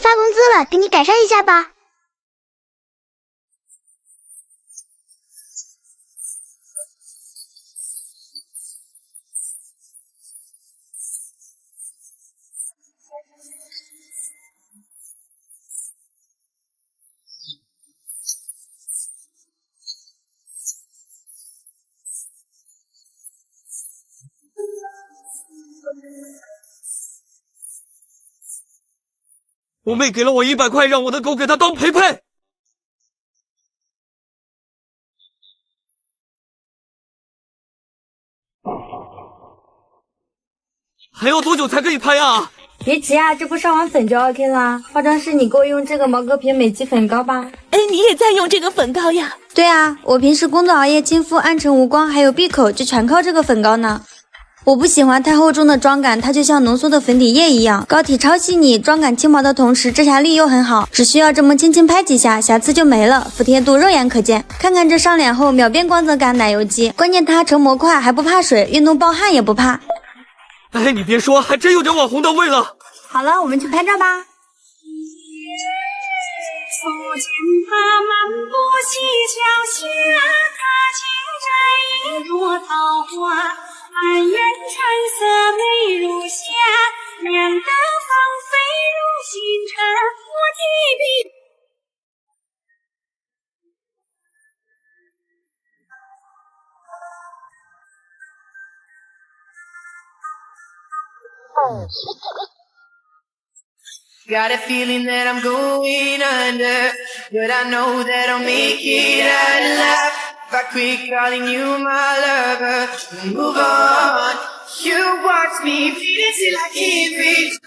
发工资了，给你改善一下吧。我妹给了我100块，让我的狗给她当陪陪。还要多久才可以拍啊？别急啊，这不上完粉就 OK 啦。化妆师，你给我用这个毛戈平美肌粉膏吧。哎，你也在用这个粉膏呀？对啊，我平时工作熬夜亲肤、暗沉无光，还有闭口，就全靠这个粉膏呢。我不喜欢太厚重的妆感，它就像浓缩的粉底液一样，膏体超细腻，妆感轻薄的同时遮瑕力又很好，只需要这么轻轻拍几下，瑕疵就没了，服帖度肉眼可见。看看这上脸后秒变光泽感奶油肌，关键它成膜快还不怕水，运动暴汗也不怕。哎，你别说，还真有点网红的味了。好了，我们去拍照吧。从前他漫步西桥下，他情摘一朵桃花，满园春色美如霞，免得芳菲如星辰。我提笔Got a feeling that I'm going under, but I know that I'll make it out alive. If I quit calling you my lover, move on. You watch me bleed till I can't breathe,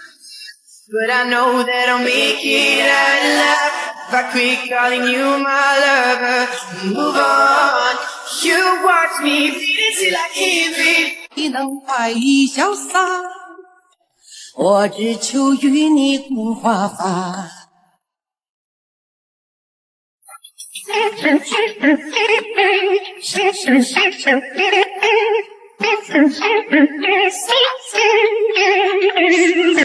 but I know that I'll make it out alive. If I quit calling you my lover, move on. You watch me bleed till I can't breathe. 你能快意潇洒，我只求与你共华发。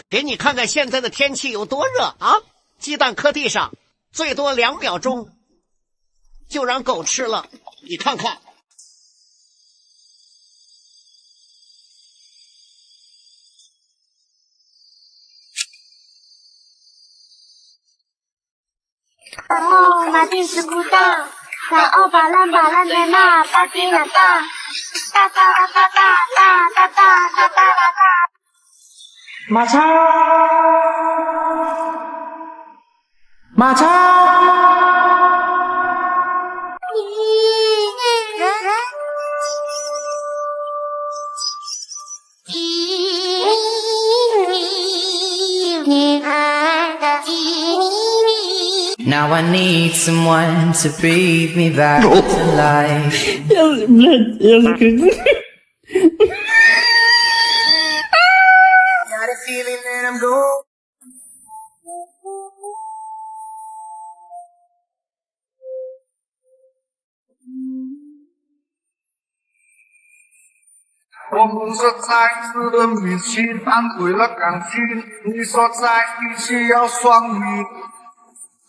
给你看看现在的天气有多热啊！鸡蛋磕地上，最多2秒钟就让狗吃了，你看看。哦，马丁是不大，那奥巴兰巴兰在那，巴蒂那大，哒哒哒哒哒哒哒哒哒哒哒。马超，马超。Now I need someone to breathe me back to life. Блядь, Got a feeling that I'm going. 我们说在一起的密契，但为了感情，你说在一起要双语。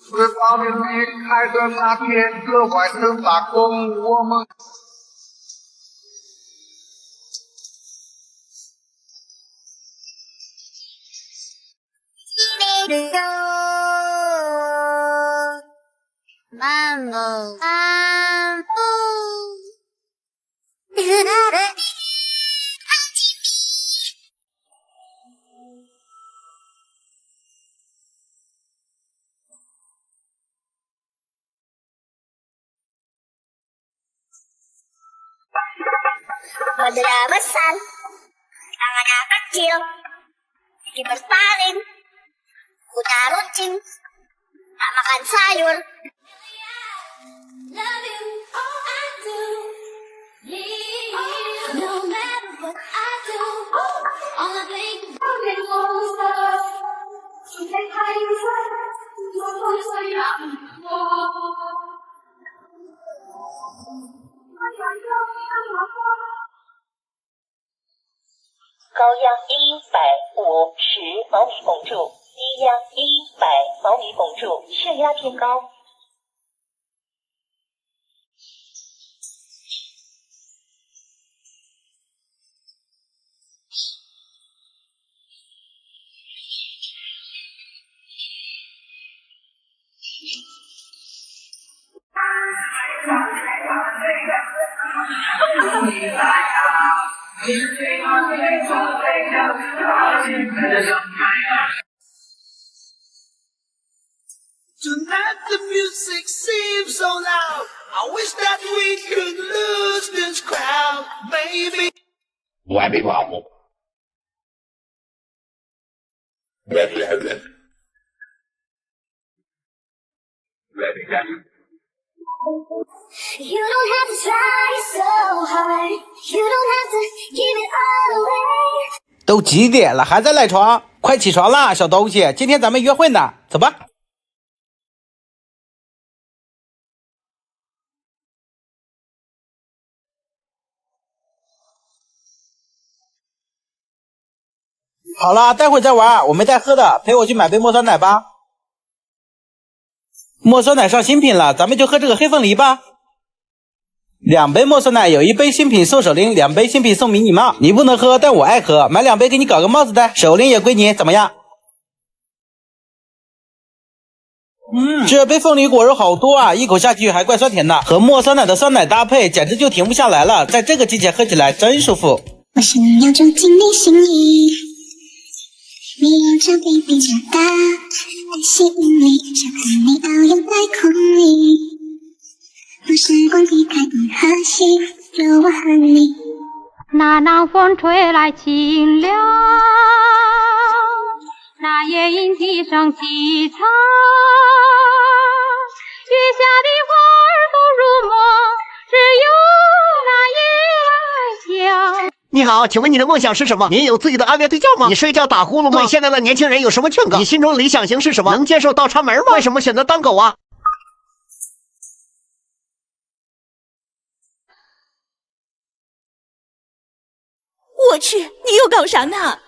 直到你离开的那天，搁外头打工，我们。漫步，漫步。Madalas besar, tangannya kecil, gigi berpaling, punya runcing, tak makan sayur. Love you, all I do, no matter what I do, all I think is高压150毫米汞柱，低压100毫米汞柱，血压偏高。Tonight the music seems so loud. I wish that we could lose this crowd, baby. Happy Bible. Happy Heaven. Happy Heaven. You don't have to try so hard. You don't have to give it all away. 都几点了还在赖床？快起床啦，小东西！今天咱们约会呢，走吧。好了，待会儿再玩，我没带喝的，陪我去买杯墨酸奶吧。墨酸奶上新品了，咱们就喝这个黑凤梨吧。2杯墨酸奶，有1杯新品送手铃，2杯新品送迷你帽。你不能喝，但我爱喝，买2杯给你搞个帽子戴，手铃也归你，怎么样？这杯凤梨果肉好多啊，一口下去还怪酸甜的，和墨酸奶的酸奶搭配，简直就停不下来了。在这个季节喝起来真舒服。我想要住进你心里，你有着比比较大的吸引力，想和你遨游在空里，不是光体太多和谐，有我和你。那南风吹来清凉，那夜莺啼声齐唱，月下的花儿都入梦，只有那夜来香。你好，请问你的梦想是什么？您有自己的暗恋对象吗？你睡觉打呼噜吗？对现在的年轻人有什么劝告？你心中理想型是什么？能接受倒插门吗？为什么选择当狗啊？我去，你又搞啥呢？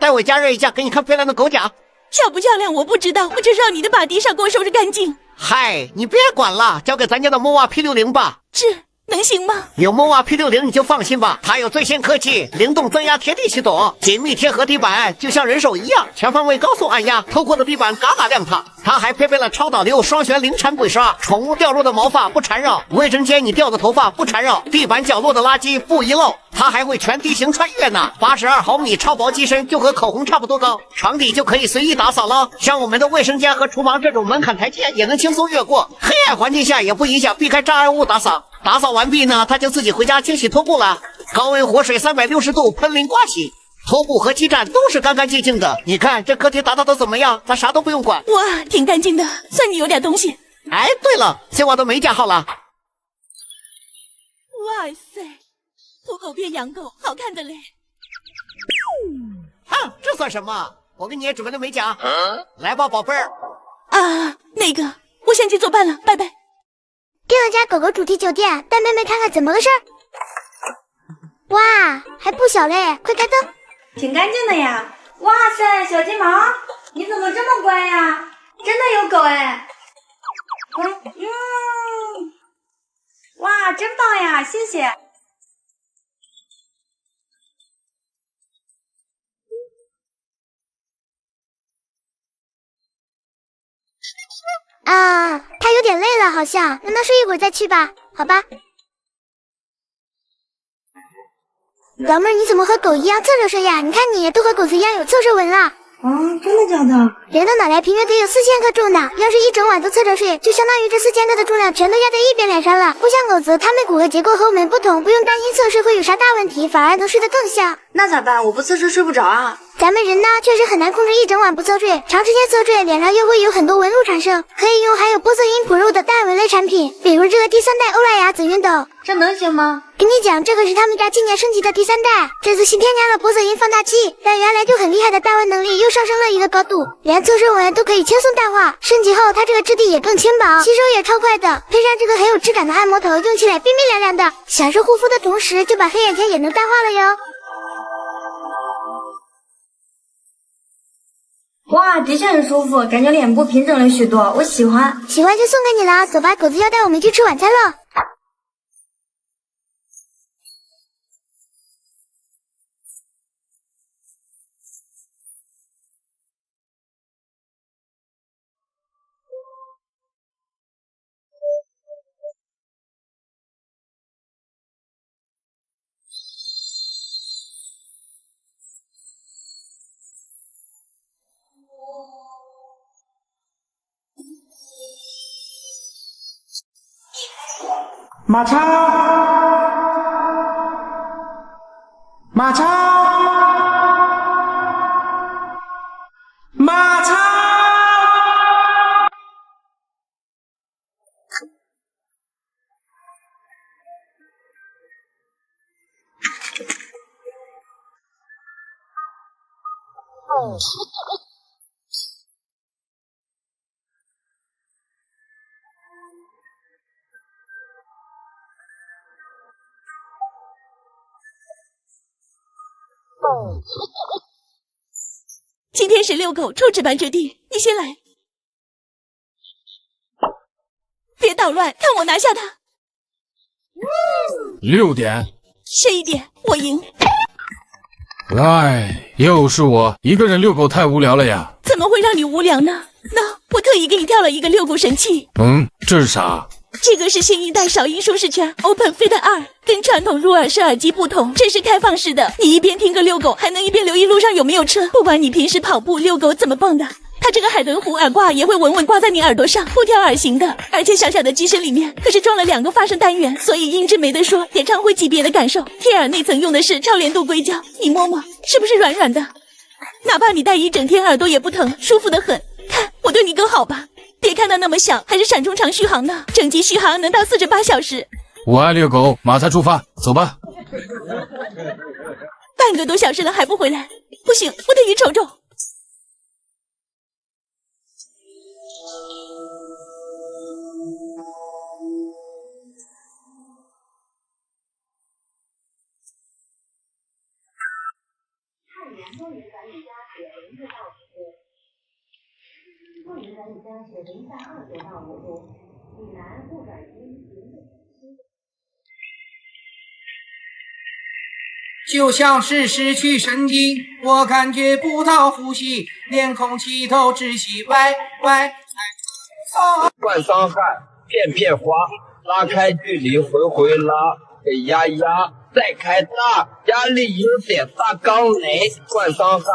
待会加热一下，给你看漂亮的狗甲。漂不漂亮我不知道，我只知道你的把地上给我收拾干净。嗨，你别管了，交给咱家的莫瓦 P60吧。这能行吗？有莫瓦 P60你就放心吧，它有最新科技灵动增压贴地系统，紧密贴合地板，就像人手一样，全方位高速按压，透过的地板嘎嘎亮堂。它还配备了超导流双旋零铲鬼刷，宠物掉落的毛发不缠绕，卫生间你掉的头发不缠绕，地板角落的垃圾不遗漏。它还会全地形穿越呢，82毫米超薄机身就和口红差不多高，床底就可以随意打扫了。像我们的卫生间和厨房这种门槛台阶也能轻松越过，黑暗环境下也不影响避开障碍物打扫。打扫完毕呢，它就自己回家清洗拖布了，高温活水360度喷淋刮洗，拖布和基站都是干干净净的。你看这客厅打扫的怎么样？咱啥都不用管。哇，挺干净的，算你有点东西。哎，对了，这袜都没加号了。哇塞，土狗变洋狗，好看的嘞。这算什么？我给你也准备了美甲。来吧，宝贝儿。啊，那个，我先去做饭了，拜拜。订了家狗狗主题酒店，带妹妹看看怎么个事儿。哇，还不小嘞，快开灯。挺干净的呀。哇塞，小金毛，你怎么这么乖呀？真的有狗哎。哇，真棒呀，谢谢。啊，它有点累了，好像，让它睡一会儿再去吧，好吧。老妹儿，你怎么和狗一样侧着睡呀？你看你都和狗子一样有侧睡纹了。真的假的？人的脑袋平均得有4000克重呢，要是一整晚都侧着睡，就相当于这4000克的重量全都压在一边脸上了。不像狗子，它们骨骼结构和我们不同，不用担心侧睡会有啥大问题，反而能睡得更香。那咋办？我不侧睡睡不着啊。咱们人呢，确实很难控制一整晚不侧睡，长时间侧睡，脸上又会有很多纹路产生。可以用含有玻色因普肉的淡纹类产品，比如这个第3代欧莱雅紫熨斗。这能行吗？跟你讲，这可是他们家今年升级的第3代，这次新添加了玻色因放大器，让原来就很厉害的淡纹能力又上升了一个高度，连侧睡纹都可以轻松淡化。升级后，它这个质地也更轻薄，吸收也超快的，配上这个很有质感的按摩头，用起来冰冰凉凉的，享受护肤的同时，就把黑眼圈也能淡化了哟。哇，的确很舒服，感觉脸部平整了许多，我喜欢。喜欢就送给你了，走吧，狗子要带我们去吃晚餐了。马超，马超，马超！今天谁遛狗，臭纸板决定，你先来。别捣乱，看我拿下他。6点。11点，我赢。哎，又是我一个人遛狗，太无聊了呀。怎么会让你无聊呢？那我特意给你挑了一个遛狗神器。这是啥？这个是新一代少音舒适圈 Open Fit 2，跟传统入耳式耳机不同，这是开放式的，你一边听歌遛狗，还能一边留意路上有没有车。不管你平时跑步、遛狗怎么蹦的，它这个海豚弧耳挂也会稳稳挂在你耳朵上，不挑耳型的。而且小小的机身里面可是装了2个发声单元，所以音质没得说，演唱会级别的感受。贴耳内层用的是超连度硅胶，你摸摸，是不是软软的？哪怕你戴一整天，耳朵也不疼，舒服得很。看我对你更好吧。别看它那么小，还是闪充长续航呢，整机续航能到48小时。我爱遛狗，马上出发，走吧。半个多小时了还不回来，不行，我得去瞅瞅。就像是失去神经，我感觉不到呼吸，连空气都窒息，歪。灌伤汗，片片滑，拉开距离，回拉，给压，再开大，压力有点大，刚雷，灌伤汗。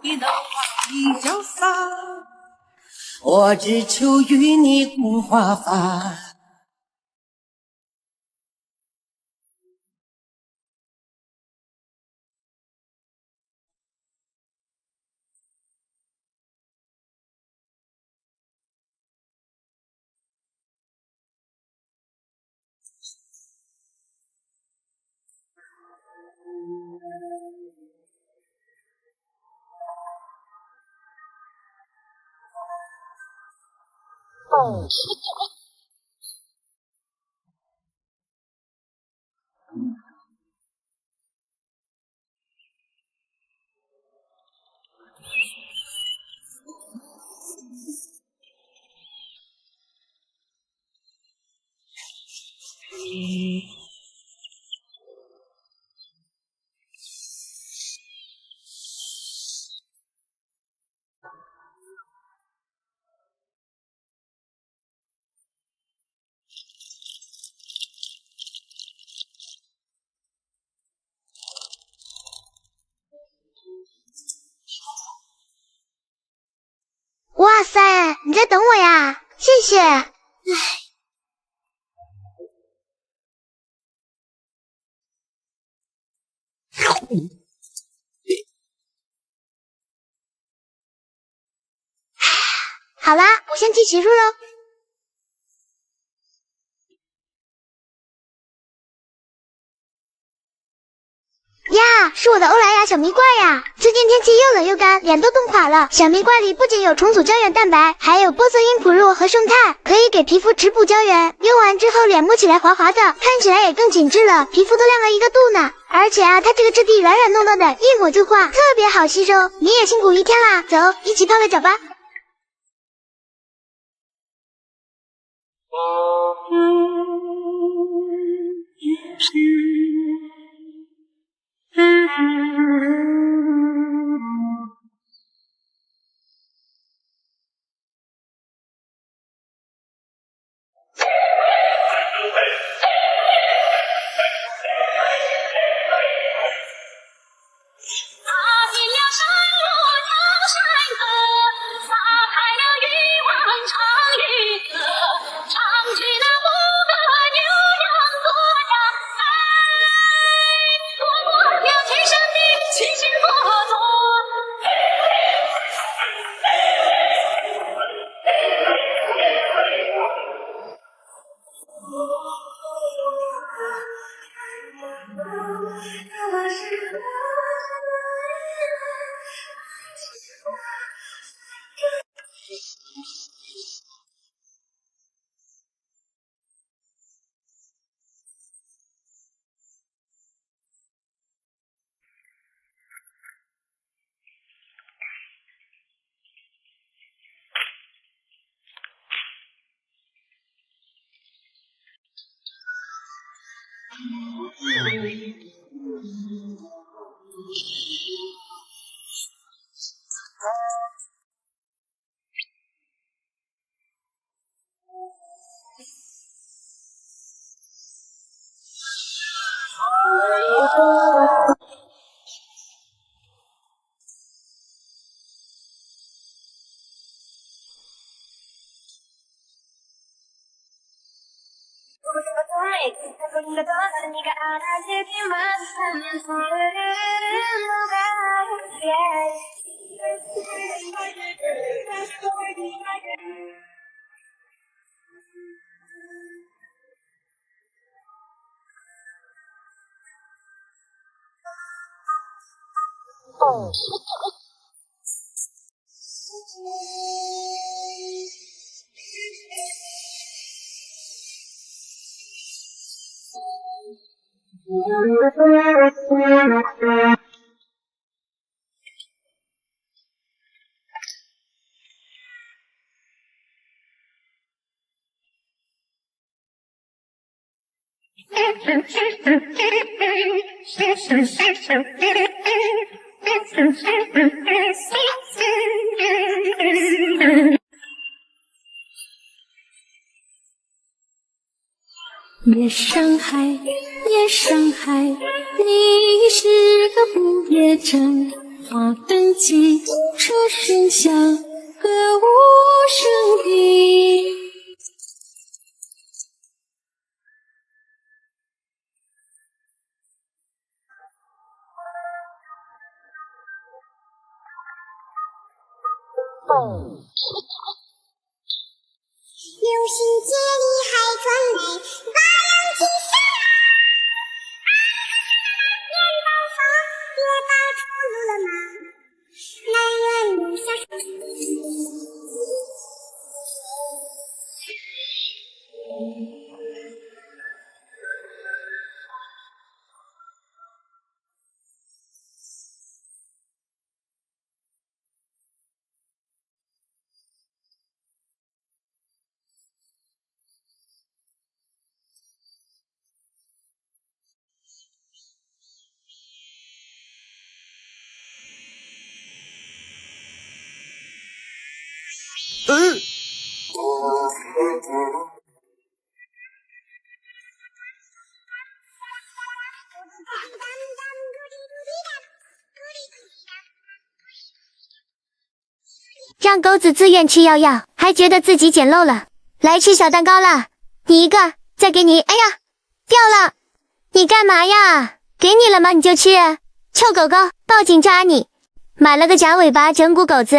你能你潇洒，我只求与你共华发。哇塞，你在等我呀？谢谢。唉。好啦，我先去洗漱喽。呀，呀，是我的欧莱雅小蜜罐呀！最近天气又冷又干，脸都冻垮了。小蜜罐里不仅有重组胶原蛋白，还有玻色因普乳和胜肽，可以给皮肤直补胶原。用完之后脸摸起来滑滑的，看起来也更紧致了，皮肤都亮了1个度呢。而且啊，它这个质地软软糯糯的，一抹就化，特别好吸收。你也辛苦一天啦，走，一起泡个脚吧。夜上海，夜上海，你是个不夜城，花灯起，车声响，歌舞升平。流星街里还传来八扬七声啊！别到风，别到出路了吗？南园路上。让狗子自愿吃药药，还觉得自己捡漏了。来吃小蛋糕啦，你一个，再给你。哎呀，掉了！你干嘛呀？给你了吗？你就吃。臭狗狗，报警抓你！买了个假尾巴整蛊狗子。